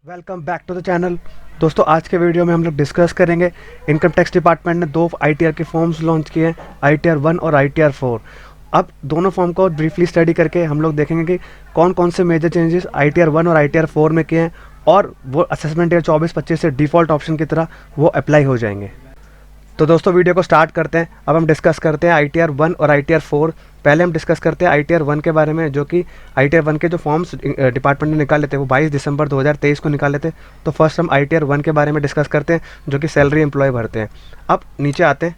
Welcome back to the channel. दोस्तों, आज के वीडियो में हम लोग डिस्कस करेंगे इनकम टैक्स डिपार्टमेंट ने दो ITR के फॉर्म्स लॉन्च किए हैं, ITR 1 और ITR 4। अब दोनों फॉर्म को ब्रीफली स्टडी करके हम लोग देखेंगे कि कौन कौन से मेजर चेंजेस ITR 1 और ITR 4 में किए हैं और वो असेसमेंट ईयर 24-25 से डिफ़ॉल्ट ऑप्शन की तरह वो अप्लाई हो जाएंगे। तो दोस्तों, वीडियो को स्टार्ट करते हैं। अब हम डिस्कस करते हैं ITR 1 और ITR 4। पहले हम डिस्कस करते हैं ITR 1 के बारे में, जो कि ITR 1 के जो फॉर्म्स डिपार्टमेंट ने निकाले थे वो 22 दिसंबर 2023 को निकाले थे। तो फर्स्ट हम ITR 1 के बारे में डिस्कस करते हैं, जो कि सैलरी एम्प्लॉय भरते हैं। अब नीचे आते हैं,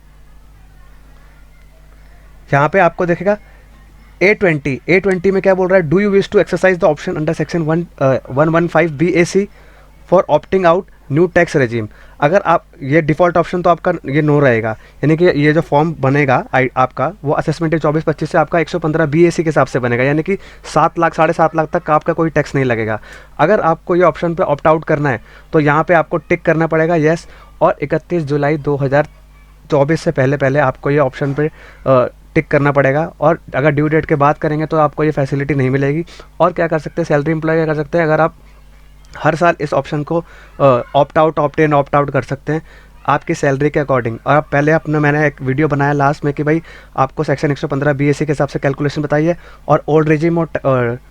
यहाँ पे आपको देखेगा A20 में क्या बोल रहा है, do you wish to exercise the option under section 115 BAC for opting out new tax regime. अगर आप ये डिफ़ॉल्ट ऑप्शन तो आपका ये नो रहेगा, यानी कि ये जो फॉर्म बनेगा आपका वो असेसमेंट 24-25 से आपका 115 BAC के हिसाब से बनेगा, यानी कि 7 लाख 7.5 लाख तक का आपका कोई टैक्स नहीं लगेगा। अगर आपको ये ऑप्शन पे ऑप्ट आउट करना है तो यहाँ पे आपको टिक करना पड़ेगा येस, और 31 जुलाई 2024 से पहले आपको ये ऑप्शन पे टिक करना पड़ेगा। और अगर ड्यू डेट के बाद करेंगे तो आपको ये फैसिलिटी नहीं मिलेगी। और क्या कर सकते हैं, सैलरी एम्प्लॉय क्या कर सकते हैं, अगर आप हर साल इस ऑप्शन को ऑप्ट आउट, ऑप्ट इन, ऑप्ट आउट कर सकते हैं आपकी सैलरी के अकॉर्डिंग। और आप पहले मैंने एक वीडियो बनाया लास्ट में कि भाई आपको सेक्शन 115 BAC के हिसाब से कैलकुलेशन बताइए, और ओल्ड रेजिम और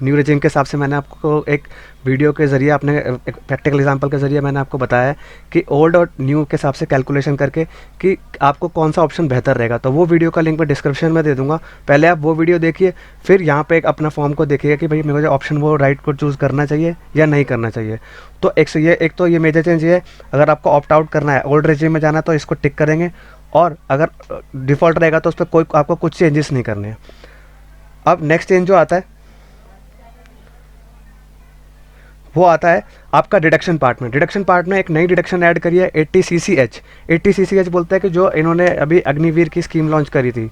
न्यू रेजिम के हिसाब से मैंने आपको एक वीडियो के ज़रिए, अपने एक प्रैक्टिकल एग्जांपल के ज़रिए मैंने आपको बताया है कि ओल्ड और न्यू के हिसाब से कैलकुलेशन करके कि आपको कौन सा ऑप्शन बेहतर रहेगा। तो वो वीडियो का लिंक मैं डिस्क्रिप्शन में दे दूँगा, पहले आप वो वीडियो देखिए, फिर यहाँ पे एक अपना फॉर्म को देखिएगा कि भाई मेरे को जो ऑप्शन वो राइट को चूज़ करना चाहिए या नहीं करना चाहिए। तो एक तो ये मेजर चेंज ये है, अगर आपको ऑप्ट आउट करना है, ओल्ड रेजिम में जाना है तो इसको टिक करेंगे, और अगर डिफ़ॉल्ट रहेगा तो उस पर आपको कुछ चेंजेस नहीं करने हैं। अब नेक्स्ट चेंज जो आता है वो आता है आपका डिडक्शन पार्ट में। डिडक्शन पार्ट में एक नई डिडक्शन ऐड करी है 80CCH। 80CCH बोलता है कि जो इन्होंने अभी अग्निवीर की स्कीम लॉन्च करी थी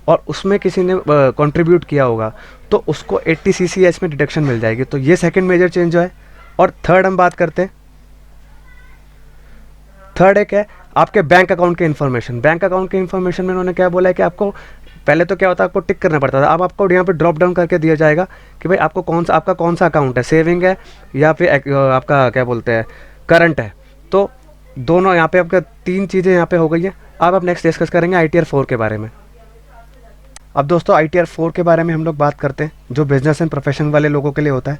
और उसमें किसी ने कंट्रीब्यूट किया होगा तो उसको 80CCH में डिडक्शन मिल जाएगी। तो ये सेकंड मेजर चेंज जो है। और थर्ड हम बात करते हैं, थर्ड एक है आपके बैंक अकाउंट के इन्फॉर्मेशन। बैंक अकाउंट के इन्फॉर्मेशन में उन्होंने क्या बोला है कि आपको पहले तो क्या होता है, आपको टिक करना पड़ता था, अब आपको यहाँ पे ड्रॉप डाउन करके दिया जाएगा कि भाई आपको आपका कौन सा अकाउंट है, सेविंग है या फिर आपका क्या बोलते हैं करंट है। तो दोनों यहाँ पे आपका 3 चीज़ें यहाँ पे हो गई हैं। अब नेक्स्ट डिस्कस करेंगे ITR 4 के बारे में। अब दोस्तों, ITR 4 के बारे में हम लोग बात करते हैं, जो बिजनेस एंड प्रोफेशन वाले लोगों के लिए होता है।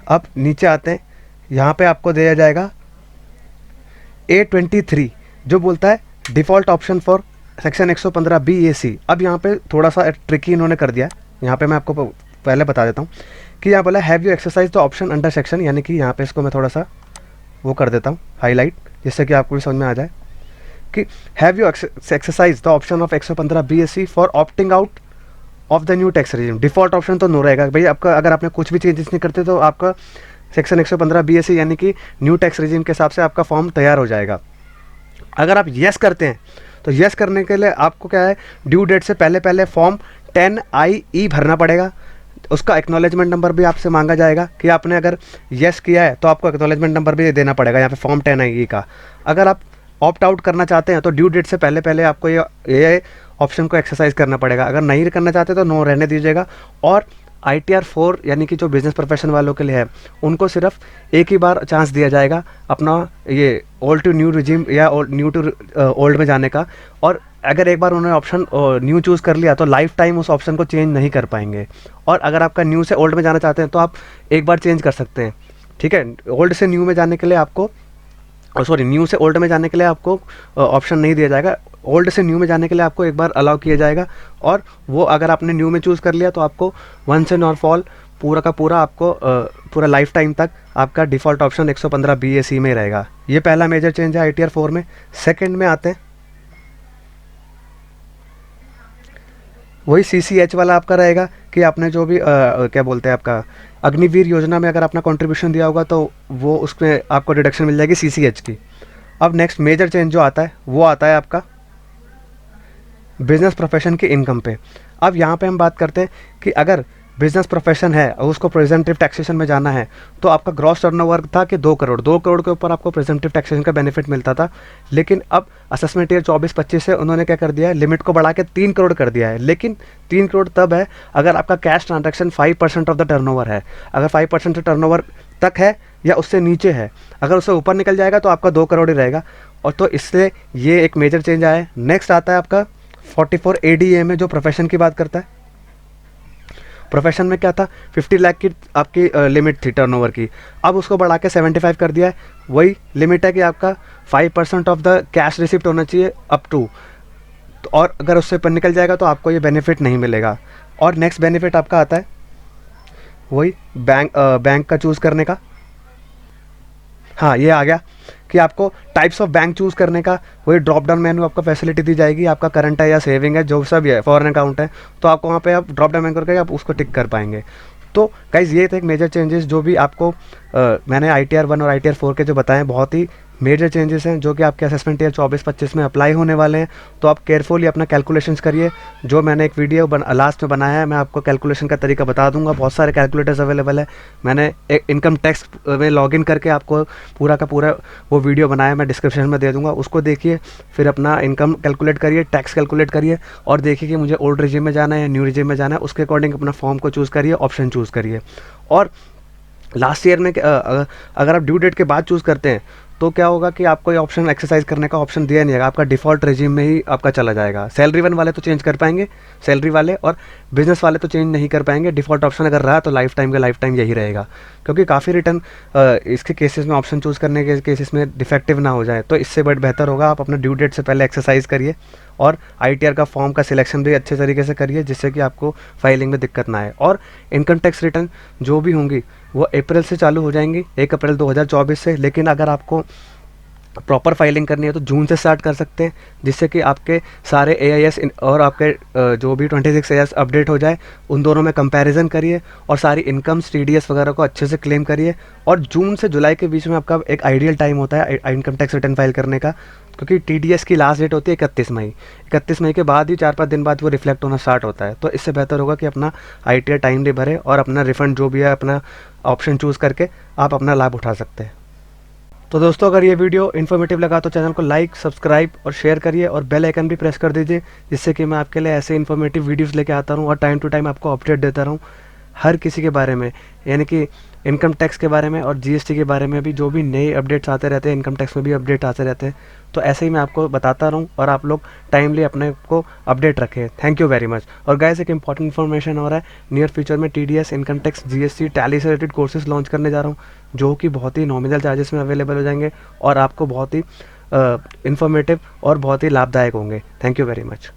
अब नीचे आते हैं, यहाँ पे आपको दिया जाएगा A23, जो बोलता है default option for section 115 BAC। अब यहाँ पे थोड़ा सा ट्रिकी इन्होंने कर दिया है, यहाँ पे मैं आपको पहले बता देता हूँ कि यहाँ बोला have you exercise the option under section, यानी कि यहाँ पे इसको मैं थोड़ा सा वो कर देता हूँ हाईलाइट, जिससे कि आपको भी समझ में आ जाए कि have you exercise the option of 115 BAC for opting out of the new tax regime. Default option तो नो रहेगा भाई आपका, अगर आपने कुछ भी चेंजेस नहीं करते तो आपका सेक्शन 115 BAC यानी कि न्यू टैक्स रेजिम के हिसाब से आपका फॉर्म तैयार हो जाएगा। अगर आप येस करते हैं तो येस करने के लिए आपको क्या है, ड्यू डेट से पहले फॉर्म 10IE भरना पड़ेगा। उसका एक्नॉलेजमेंट नंबर भी आपसे मांगा जाएगा कि आपने अगर येस किया है तो आपको एक्नॉलेजमेंट नंबर भी देना पड़ेगा यहाँ पे फॉर्म 10IE का। अगर आप ऑप्ट आउट करना चाहते हैं तो ड्यू डेट से पहले आपको ये ऑप्शन को एक्सरसाइज करना पड़ेगा। अगर नहीं करना चाहते तो नो रहने दीजिएगा। और ITR 4 यानी कि जो बिज़नेस प्रोफेशन वालों के लिए है, उनको सिर्फ एक ही बार चांस दिया जाएगा अपना ये ओल्ड टू न्यू रिजीम या न्यू टू ओल्ड में जाने का। और अगर एक बार उन्होंने ऑप्शन न्यू चूज़ कर लिया तो लाइफ टाइम उस ऑप्शन को चेंज नहीं कर पाएंगे। और अगर आपका न्यू से ओल्ड में जाना चाहते हैं तो आप एक बार चेंज कर सकते हैं, ठीक है। ओल्ड से न्यू में जाने के लिए आपको न्यू से ओल्ड में जाने के लिए आपको ऑप्शन नहीं दिया जाएगा। ओल्ड से न्यू में जाने के लिए आपको एक बार अलाउ किया जाएगा, और वो अगर आपने न्यू में चूज़ कर लिया तो आपको वंस एंड और फॉल पूरा का पूरा आपको पूरा लाइफ टाइम तक आपका डिफ़ॉल्ट ऑप्शन 115 BAC में रहेगा। ये पहला मेजर चेंज है ITR 4 में। सेकंड में आते हैं, वही CCH वाला आपका रहेगा कि आपने जो भी क्या बोलते हैं आपका अग्निवीर योजना में अगर अपना कंट्रीब्यूशन दिया होगा तो वो उसमें आपको डिडक्शन मिल जाएगी CCH की। अब नेक्स्ट मेजर चेंज जो आता है वो आता है आपका बिजनेस प्रोफेशन की इनकम पे। अब यहाँ पे हम बात करते हैं कि अगर बिजनेस प्रोफेशन है और उसको प्रेजेंटिव टैक्सेशन में जाना है तो आपका ग्रॉस टर्नओवर था कि 2 करोड़ के ऊपर आपको प्रेजेंटिव टैक्सेशन का बेनिफिट मिलता था। लेकिन अब असेसमेंट ईयर 24-25 से उन्होंने क्या कर दिया है, लिमिट को बढ़ा के 3 करोड़ कर दिया है। लेकिन 3 करोड़ तब है अगर आपका cash transaction 5% of the turnover है। अगर 5% से टर्नओवर तक है या उससे नीचे है। अगर उससे ऊपर निकल जाएगा तो आपका 2 करोड़ ही रहेगा, और तो इससे ये एक मेजर चेंज आया है। नेक्स्ट आता है आपका 44 ADA में, जो प्रोफेशन की बात करता है। प्रोफेशन में क्या था, 50 लाख की आपकी लिमिट थी टर्नओवर की, अब उसको बढ़ा के 75 कर दिया है। वही लिमिट है कि आपका 5% ऑफ द कैश रिसिप्ट होना चाहिए अप टू, और अगर उससे ऊपर निकल जाएगा तो आपको ये बेनिफिट नहीं मिलेगा। और नेक्स्ट बेनिफिट आपका आता है वही बैंक का चूज़ करने का। हाँ, ये आ गया कि आपको टाइप्स ऑफ बैंक चूज़ करने का, वही ड्रॉप डाउन मेन्यू आपको फैसिलिटी दी जाएगी। आपका करंट है या सेविंग है, जो सा भी है, फॉरेन अकाउंट है, तो आपको वहाँ पे आप ड्रॉप डाउन मेन्यू करके आप उसको टिक कर पाएंगे। तो गाइज ये थे एक मेजर चेंजेस जो भी आपको मैंने ITR 1 और ITR 4 के जो बताए, बहुत ही मेजर चेंजेस हैं जो कि आपके असेसमेंट ईयर 24-25 में अप्लाई होने वाले हैं। तो आप केयरफुली अपना कैलकुलेशंस करिए। जो मैंने एक वीडियो लास्ट में बनाया है, मैं आपको कैलकुलेशन का तरीका बता दूंगा। बहुत सारे कैलकुलेटर्स अवेलेबल है। मैंने एक इनकम टैक्स में लॉगिन करके आपको पूरा का पूरा वो वीडियो बनाया, मैं डिस्क्रिप्शन में दे दूंगा, उसको देखिए, फिर अपना इनकम कैलकुलेट करिए, टैक्स कैलकुलेट करिए, और देखिए कि मुझे ओल्ड रिजीम में जाना है या न्यू रिजीम में जाना है। उसके अकॉर्डिंग अपना फॉर्म को चूज़ करिए, ऑप्शन चूज़ करिए। और लास्ट ईयर में अगर आप ड्यू डेट के बाद चूज़ करते हैं तो क्या होगा कि आपको ये ऑप्शन एक्सरसाइज करने का ऑप्शन दिया नहीं है, आपका डिफ़ॉल्ट रेजिम में ही आपका चला जाएगा। सैलरी वन वाले तो चेंज कर पाएंगे, सैलरी वाले, और बिजनेस वाले तो चेंज नहीं कर पाएंगे। डिफ़ॉल्ट ऑप्शन अगर रहा तो लाइफ टाइम का लाइफ टाइम यही रहेगा, क्योंकि काफ़ी रिटर्न इसके केसेस में, ऑप्शन चूज़ करने के केसेस में डिफेक्टिव ना हो जाए। तो इससे बट बेहतर होगा आप अपना ड्यू डेट से पहले एक्सरसाइज करिए, और ITR का फॉर्म का सिलेक्शन भी अच्छे तरीके से करिए, जिससे कि आपको फाइलिंग में दिक्कत ना आए। और इनकम टैक्स रिटर्न जो भी होंगी वो अप्रैल से चालू हो जाएंगी, 1 अप्रैल 2024 से। लेकिन अगर आपको प्रॉपर फाइलिंग करनी है तो जून से स्टार्ट कर सकते हैं, जिससे कि आपके सारे AIS और आपके जो भी 26 AIS अपडेट हो जाए। उन दोनों में कंपैरिजन करिए और सारी इनकम्स TDS वगैरह को अच्छे से क्लेम करिए। और जून से जुलाई के बीच में आपका एक आइडियल टाइम होता है इनकम टैक्स रिटर्न फाइल करने का, क्योंकि TDS की लास्ट डेट होती है 31 मई। 31 मई के बाद ही 4-5 दिन बाद वो रिफ्लेक्ट होना स्टार्ट होता है। तो इससे बेहतर होगा कि अपना ITR टाइमली भरे और अपना रिफंड जो भी है अपना ऑप्शन चूज़ करके आप अपना लाभ उठा सकते हैं। तो दोस्तों, अगर ये वीडियो इन्फॉर्मेटिव लगा तो चैनल को लाइक, सब्सक्राइब और शेयर करिए, और बेल आइकन भी प्रेस कर दीजिए, जिससे कि मैं आपके लिए ऐसे इन्फॉर्मेटिव वीडियोस लेके आता रहूँ और टाइम टू टाइम आपको अपडेट देता रहूँ हर किसी के बारे में, यानी कि इनकम टैक्स के बारे में और GST के बारे में भी। जो भी नए अपडेट्स आते रहते हैं, इनकम टैक्स में भी अपडेट आते रहते हैं, तो ऐसे ही मैं आपको बताता रहूँ और आप लोग टाइमली अपने को अपडेट रखें। Thank you very much. और गाइस, एक इंपॉर्टेंट इन्फॉर्मेशन हो रहा है, नियर फ्यूचर में TDS, income tax, GST, tally से रिलेटेड कोर्सेज लॉन्च करने जा रहा हूँ, जो कि बहुत ही नॉमिनल चार्जेस में अवेलेबल हो जाएंगे और आपको बहुत ही इन्फॉर्मेटिव और बहुत ही लाभदायक होंगे। Thank you very much.